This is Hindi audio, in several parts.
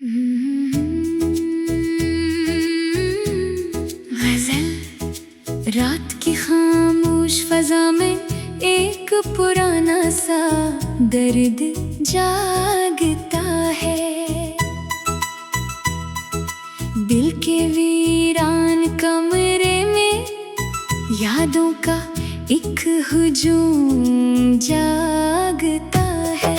गज़ल रात की खामोश फजा में एक पुराना सा दर्द जागता है। दिल के वीरान कमरे में यादों का एक हुजूम जागता है।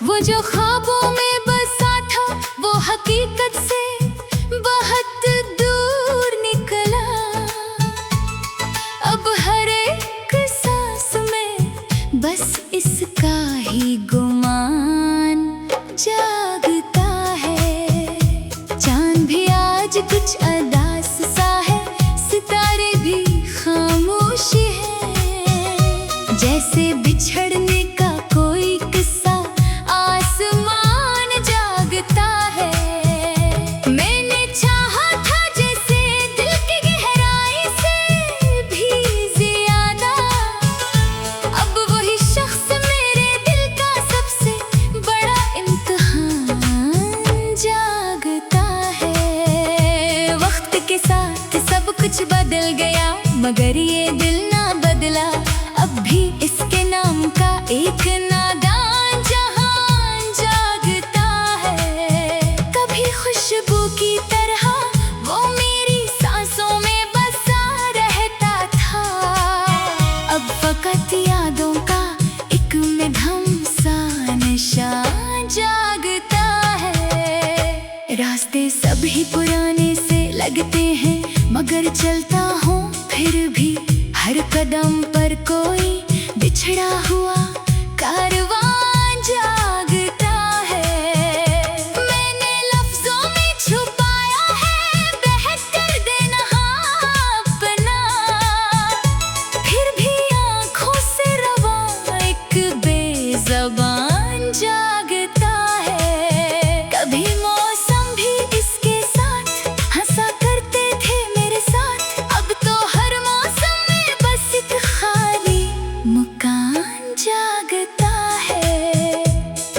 वो जो ख्वाबों में बसा था वो हकीकत से बहुत दूर निकला। अब हर एक सांस में बस इसका ही गुमान जागता है। चांद भी आज कुछ अदास सा है, सितारे भी खामोशी है। जैसे बिछड़ने का कोई किस्सा आसमान जागता है। मैंने चाहा था जैसे दिल की गहराई से भी ज्यादा। अब वही शख्स मेरे दिल का सबसे बड़ा इम्तिहान जागता है। वक्त के साथ सब कुछ बदल गया मगर ये दिल ना बदला। अब भी इसके नाम का एक नादान जहान जागता है। कभी खुशबू की तरह वो मेरी सांसों में बसा रहता था। अब फकत यादों का एक मध्यम सा निशान जागता है। रास्ते सभी पुराने से लगते हैं मगर चलता हूँ फिर भी हर कदम पर कोई बिछड़ा हुआ कारवां जागता है। मैंने लफ्जों में छुपाया है बेहतर देना अपना, फिर भी आँखों से रवां एक बेज़बान जागता है। कभी मौसम भी इसके साथ हंसा करते थे मेरे साथ। अब तो हर मौसम में बस एक खाली मुकान जागता है।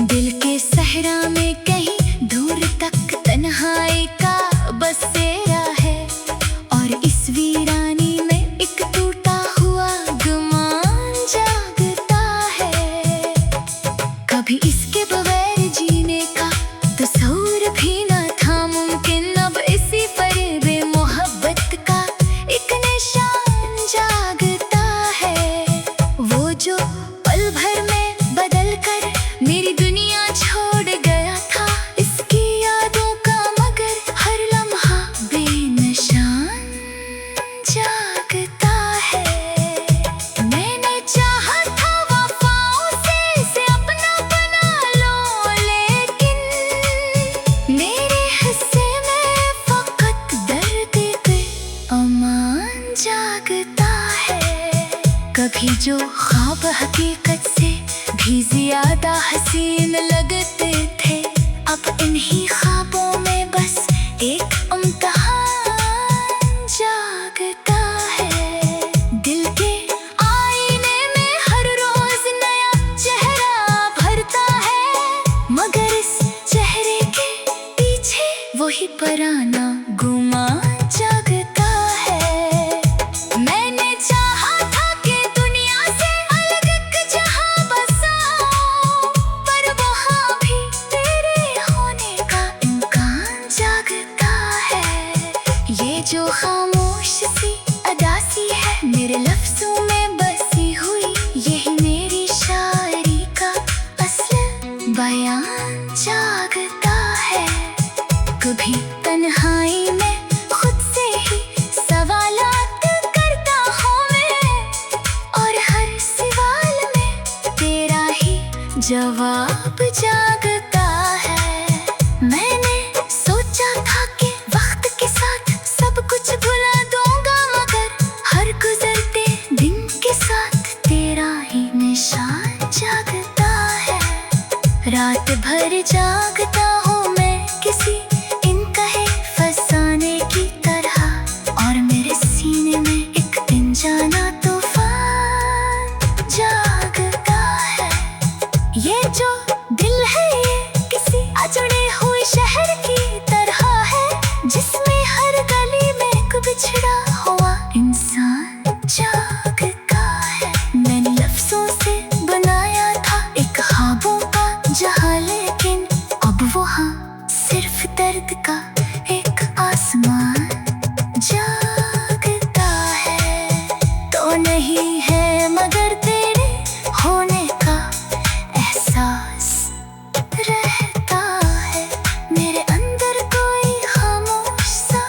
दिल के सहरा में कहीं दूर तक तन्हाई का बसेरा है और इस वीरानी में एक टूटा हुआ गुमान जागता है। कभी इसके बगैर जीने का तस्वुर भी न था मुमकिन। अब इसी पर बेमोहब्बत का एक निशान जागता है। वो जो पल भर में बदल कर मेरी दुनिया छोड़ गया था, इसकी यादों का मगर हर लम्हा बेनिशान जागता है। मैंने चाहा था वफाओं से इसे अपना बना लो, लेकिन मेरे हिस्से में फकत दर्द पे अमान जागता है। कभी जो ख्वाब हकीकत से भी ज्यादा हसीन लगते थे, अब इन्हीं ख्वाबों में बस एक इम्तिहान जागता है। दिल के आईने में हर रोज नया चेहरा भरता है मगर इस चेहरे के पीछे वही पुराना गुमान जागता है। मैंने चाहा था कि दुनिया से अलग एक जहां बसाऊं, पर वहां भी तेरे होने का इम्कान जागता है। ये जो खामोश सी अदासी है मेरे लफ्जों में बसी हुई, यही मेरी शायरी का असल बयान जागता है। कभी तन्हाई में खुद से ही सवालात करता हूँ मैं और हर सवाल में तेरा ही जवाब जागता है। मैंने सोचा था कि वक्त के साथ सब कुछ भुला दूंगा मगर हर गुजरते दिन के साथ तेरा ही निशान जागता है। रात भर जागता हूँ मैं किसी इनकहे फसाने की तरह और मेरे सीने में एक दिन जाना तूफान जागता है। ये जो दर्द का एक आसमान जागता है। तो नहीं है मगर तेरे होने का एहसास रहता है। मेरे अंदर कोई खामोश सा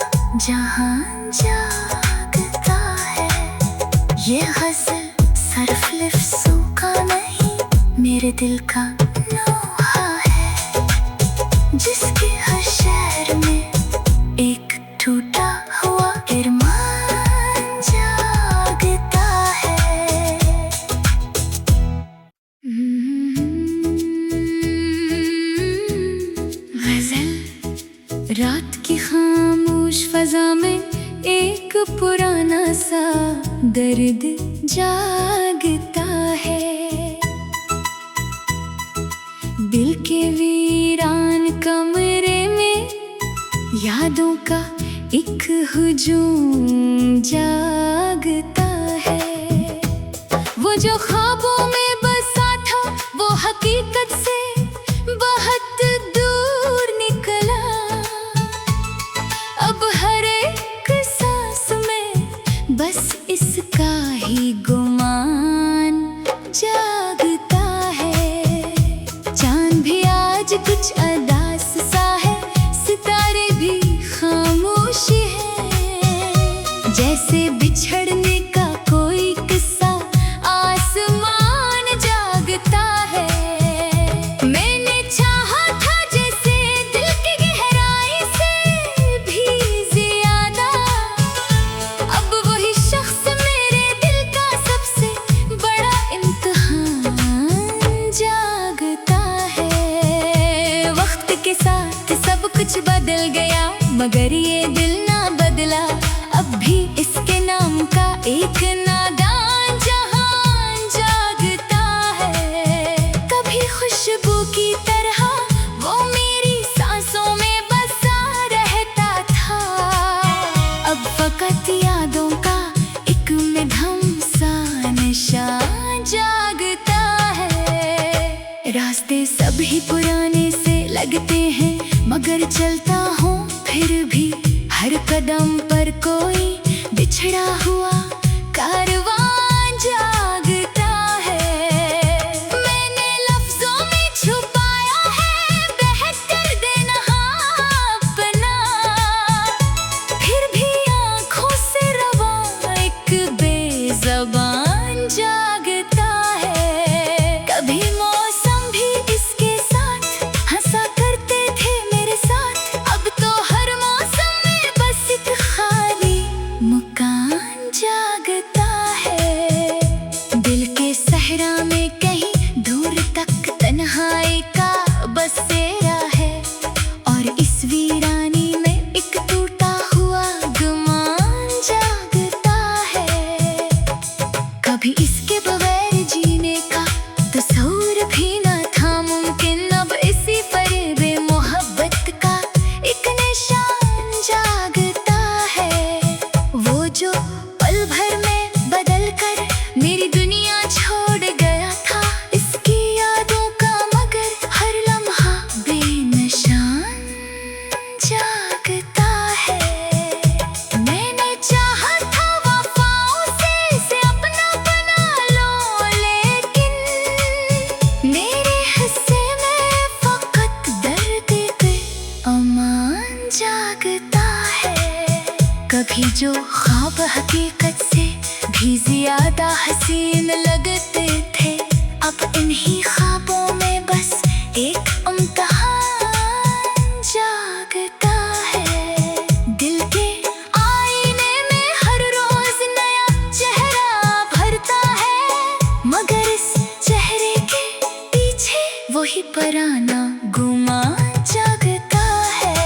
जहां जागता है। ये गज़ल सिर्फ लफ्ज़ों का नहीं, मेरे दिल का नोहा है, जिसके हर शहर में एक टूटा हुआ अरमान जागता है। गज़ल रात की खामोश फ़ज़ा में एक पुराना सा दर्द जागता है। दिल के वीरान कमरे में यादों का एक हुजूम जागता है। वो जो ख्वाबों में बसा था वो हकीकत से बहुत दूर निकला। अब हर एक सांस में बस इसका ही गुमान जागता है। चांद भी आज कुछ अदास सा है, सितारे भी खामोश हैं। जैसे बिछड़ने का कोई किस्सा आसमान जागता है। मैंने चाहा था जैसे दिल की गहराई से भी ज्यादा। अब वही शख्स मेरे दिल का सबसे बड़ा इम्तिहान जागता है। वक्त के साथ सब कुछ बदल गया मगर ये दिल ना बदला। अब भी इसके नाम का एक नादान जहान जागता है। कभी खुशबू की तरह वो मेरी सांसों में बसा रहता था। अब फकत यादों का एक मधुम सा निशान जागता है। रास्ते सभी पुराने से लगते हैं मगर चलता हूँ फिर भी हर कदम पर कोई बिछड़ा हुआ कारवां जागता है। मैंने लफ्जों में छुपाया है बहक कर देना अपना, फिर भी आँखों से रवां एक बेज़बान जागता है। कभी मौसम भी इसके साथ हंसा करते थे मेरे साथ। अब तो हर मौसम में बस एक खाली मुकाम जागता है। दिल के सहरा में कहीं दूर तक तन्हाई का बसेरा है। और इस वीरानी में एक टूटा हुआ गुमान जागता है। कभी इसके बगैर जीने का तस्वुर भी न था मुमकिन। अब इसी फरेबे मोहब्बत का एक निशान जागता है। वो जो पल भर में बदल कर मेरी दुनिया छोड़ गया था, इसकी यादों का मगर हर लम्हा बेनिशान जागता है। मैंने चाहा था वफाओं से इसे अपना बना लो, लेकिन मेरे हिस्से में फकत दर्द पे अमान जागता है। कभी जो ख्वाब हकीकत से भी ज्यादा हसीन लगते थे, अब इन्हीं ख्वाबों में बस एक इम्तिहान जागता है। दिल के आईने में हर रोज नया चेहरा भरता है, मगर इस चेहरे के पीछे वही पुराना गुमान जागता है।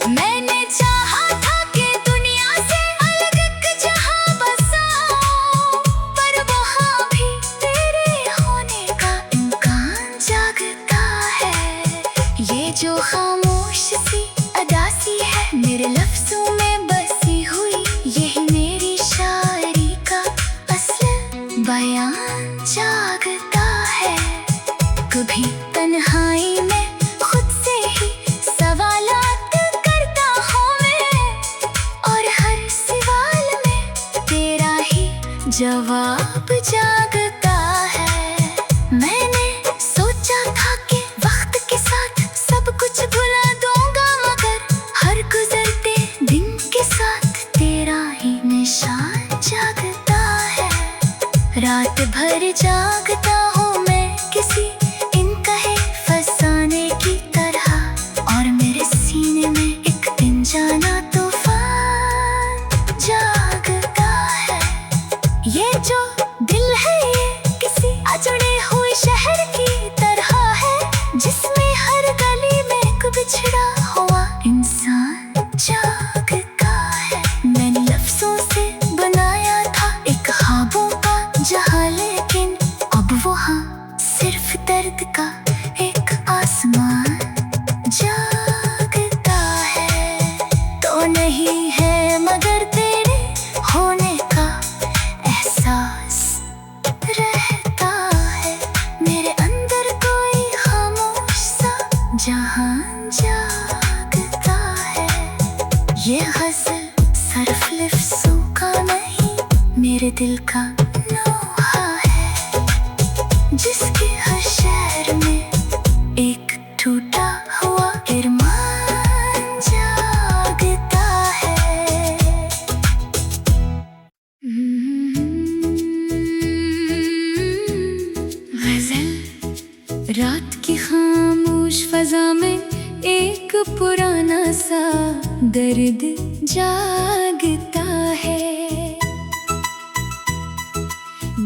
मैंने चाहा था कि दुनिया से अलग एक जहां बसाऊं, पर वहाँ भी तेरे होने का इम्कान जागता है। ये जो खामोश सी अदासी है मेरे लफ्जों में बसी हुई, यही मेरी शायरी का असल बयान जागता है। कभी तन्हाई में खुद से ही सवालात जागता हूँ मैं किसी इनकहे फसाने की तरह, और मेरे सीने में एक अनजाना तूफान जागता है। ये जो दिल है ये किसी अजड़े हुए शहर की तरह है, जिसमें हर गली में एक बिछड़ा हुआ इंसान जागता है। मैंने लफ्जों से बनाया था एक ख्वाबों का जहां, लेकिन अब वहाँ सिर्फ दर्द का एक आसमान जागता है। तो नहीं है मगर तेरे होने का एहसास रहता है, मेरे अंदर कोई खामोश सा जहां जागता है। ये गज़ल सिर्फ लफ्ज़ों का नहीं, मेरे दिल का लोहा है, जिसके हर शहर में एक टूटा हुआ अरमान जागता है। गज़ल रात की खामोश फजा में एक पुराना सा दर्द जागता है।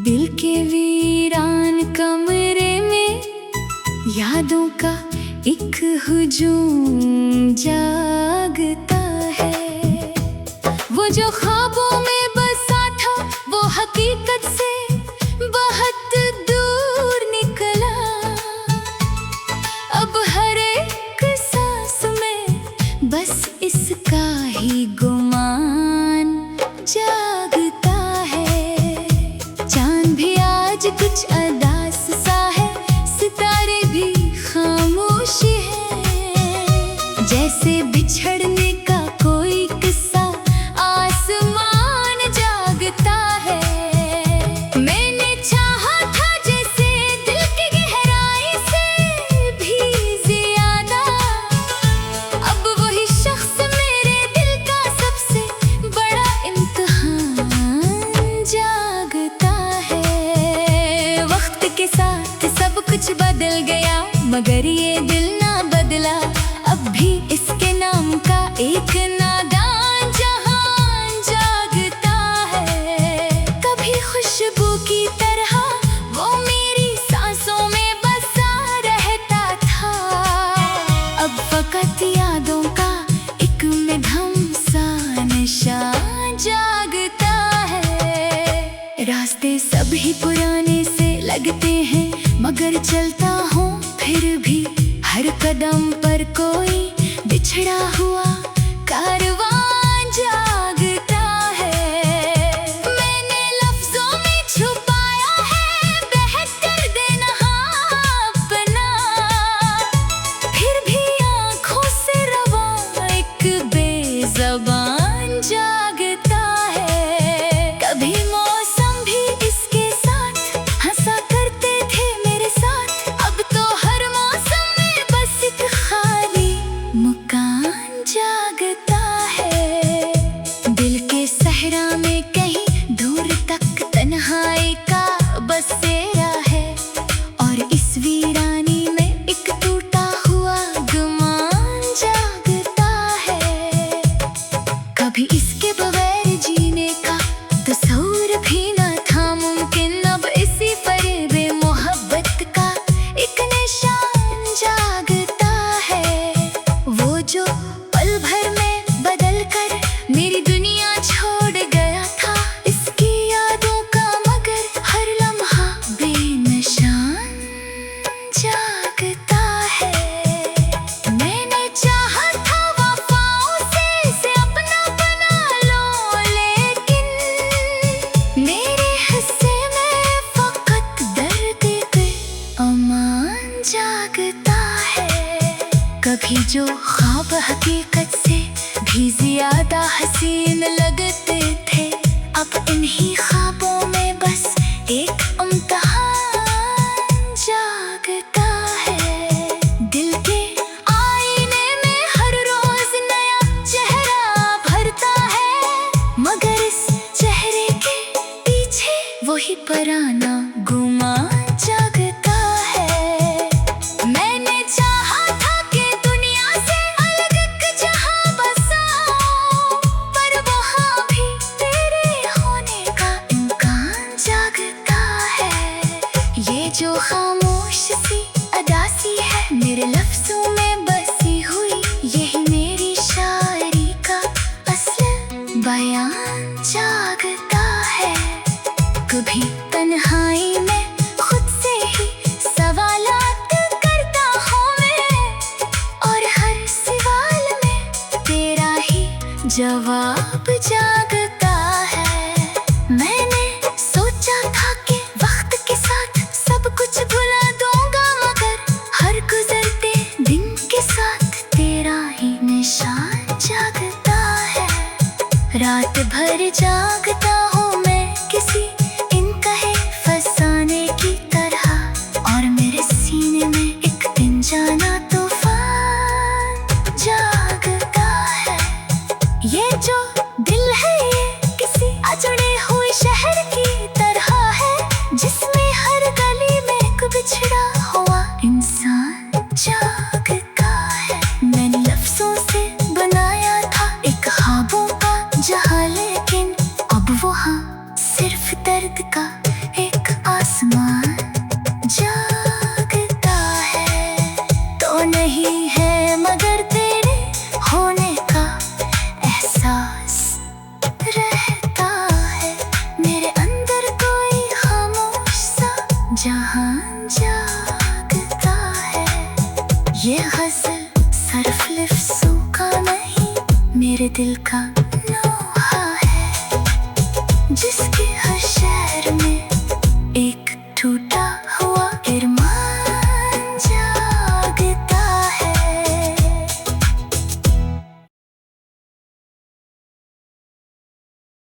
दिल के वीरान कमरे में यादों का एक हुजूम जागता है। वो जो ख्वाबों में बसा था वो हकीकत से बहुत दूर निकला, अब हर एक सांस में बस इसका ही गुमान जागता है। चांद भी आज कुछ अदास सा है, सितारे भी खामोश हैं, जैसे बिछड़ने का कोई किस्सा आसमान जागता है। मैंने चाहा था जैसे दिल की गहराई से भी ज्यादा, अब वही शख्स मेरे दिल का सबसे बड़ा इम्तिहान जागता है। वक्त के साथ सब कुछ बदल गया, मगर ये दिल ना बदला, अब भी इसके नाम का एक नादान जहान जागता है। कभी खुशबू की तरह वो मेरी सांसों में बसा रहता था, अब फकत यादों का एक मधुम सा निशान जागता है। रास्ते सभी पुराने से लगते हैं, मगर चलता हूँ फिर भी हर कदम पर कोई बिछड़ा हुआ कारवां जागता है। मैंने लफ्जों में छुपाया है बेहतर देना अपना, फिर भी आँखों से रवा एक बेज़बान जागता है। कभी मौसम भी इसके साथ हंसा करते थे मेरे साथ, अब तो हर मौसम में बस एक खाली मुकाम जागता है। दिल के सहरा में कहीं दूर तक तन्हाई का बसेरा है, और इस वीरानी में एक टूटा हुआ गुमान जागता है। कभी इसके बगैर जीने का तस्वुर भी न था मुमकिन, अब इसी फरेबे मोहब्बत का एक निशान जागता है। वो जो पल भर में बदल कर मेरी दुनिया छोड़ गया था, इसकी यादों का मगर हर लम्हा बेनिशान जागता है। मैंने चाहा था वफाओं से इसे अपना बना लो, लेकिन मेरे हिस्से में फकत दर्द के अमान जागता है। कभी जो ख्वाब हकीकत से भी ज्यादा हसीन लगते थे, अब इन्हीं ख्वाबों में बस एक इम्तिहान जागता है। दिल के आईने में हर रोज नया चेहरा भरता है, मगर इस चेहरे के पीछे वही पुराना गुमान जवाब जागता है। मैंने सोचा था कि वक्त के साथ सब कुछ भुला दूंगा, मगर हर गुजरते दिन के साथ तेरा ही निशान जागता है। रात भर जागता हूँ मैं किसी इनकहे फसाने की तरह, और मेरे सीने में एक दिन जाना तूफान जागता है। ये जो दिल है ये किसी अजड़े हुए शहर की तरह है, जिसमें हर गली में एक बिछड़ा हुआ इंसान जागता है। मैंने लफ्जों से बनाया था एक ख्वाबों का जहां, लेकिन अब वहाँ सिर्फ दर्द का एक आसमान जागता है। तो नहीं है मगर तेरे होने का एहसास रहता है। मेरे अंदर कोई खामोश सा जहां जागता है। ये गज़ल सिर्फ लफ्ज़ों का नहीं, मेरे दिल का